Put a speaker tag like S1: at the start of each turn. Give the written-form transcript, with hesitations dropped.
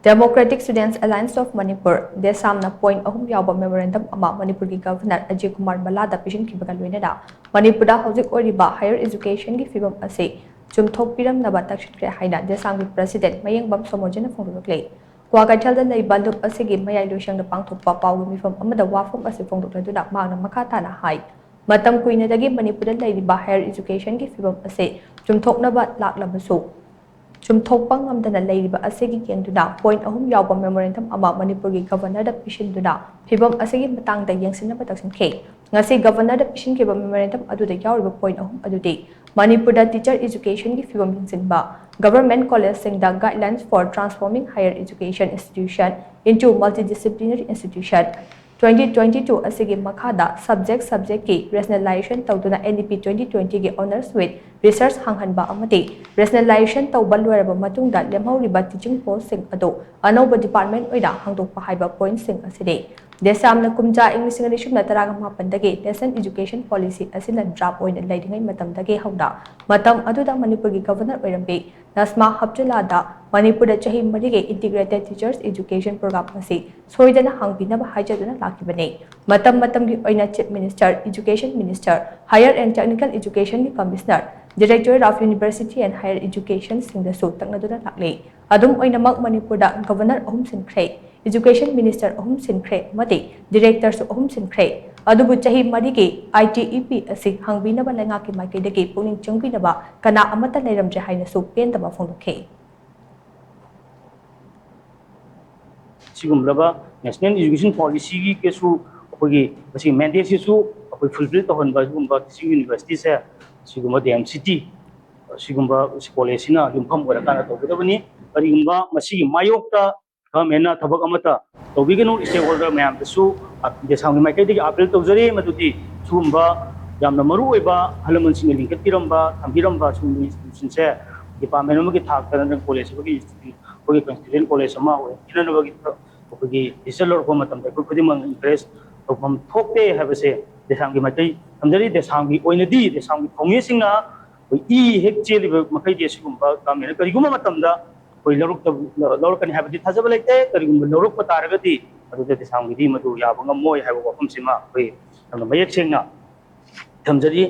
S1: Democratic Students Alliance of Manipur, DESAM na point ahum Yaoba Memorandum ama Manipuri Governor Ajay Kumar Bhalla da Pisinkhibaga Loinana, Manipurda houjik oiriba higher education gi Phibam ase Chumthokpiramnaba Taksinkhre haina DESAM gi President Mayengbam Somorjit na phongdorakli. Kwagathal da leiba lup ase gi mayai loisang da pangthokpa pawgi mifam amada wafam ase phongdokladuna magna makata na hai. Matam kuina dagi Manipurda leiba higher education gi Phibam ase chumthoknaba laklabasu. Chumthokpiramnaba leiba asegi yengduna point ahum Yaoba Memorandum ama Manipuri Governor da Pishinduna Phibam asegi matang da yengsinaba Taksinkhre ngasi Governor da Pisinkhibaga Memorandum adu da yauriba point ahum adudi Manipur da teacher education gi Phibam yengsinba government college sing da guidelines for transforming higher education institution into multidisciplinary institution 2022 asigi makhada subject ki rationalization tawduna NDP 2020 gi honors with research hanghanba amati rationalization tawba loiraba matungda lemhauriba teaching post sing ado anauba department oida hangdokpa haiba point sing aside DESAM na kumja English na taraga mapandagi National Education Policy asina draft oina laidingai matam dagi hauda matam aduda Manipur gi governor oirambi nasma hapjulada Manipur da chahi marige integrated teachers education program asi soidana hangbinaba haijaduna lakibane matam gi oina chief minister education minister higher and technical education gi commissioner Director of University and Higher Education singdasu taknaduna lakle adum oina mak Manipur da governor ahum sinkre Education Minister ahum sinkre mati Directors ahum sinkre adubu chahi marigi ITEP asi hangbinaba lengaki maikaidagi pungning changpinaba kana amata leiramje haina su pendaba phongdokhe
S2: Sigumlaba National Education Policy ki kesu apagi basi mandate su apagi fulfill tohonba gumba kisi university se sigumba DMCT sigumba college na yumpham orakana tobudabani arigumba masigi mayokta mena thabak amata tobigenu stakeholder mayam su DESAM mai kai digi appeal tawjari madudi sumba yamna maru oiba halaman sing linkat piramba thambiramba sum institution se department amagi thak taran college bagi ogi constituent college ama oi kinana bagi ogi disalor ko matam da kudi mang interest topam thokte habase DESAM gi mai kai thamjari DESAM gi oinadi DESAM gi thongi singna oi hek cheli makai de sigumba kamena kariguma matam da koi loruk kan habdi thajab lekte karigum loruk pataragati adu DESAM gi di madu yabanga moi haiba wafam sima koi tamna mayek sengna thamjari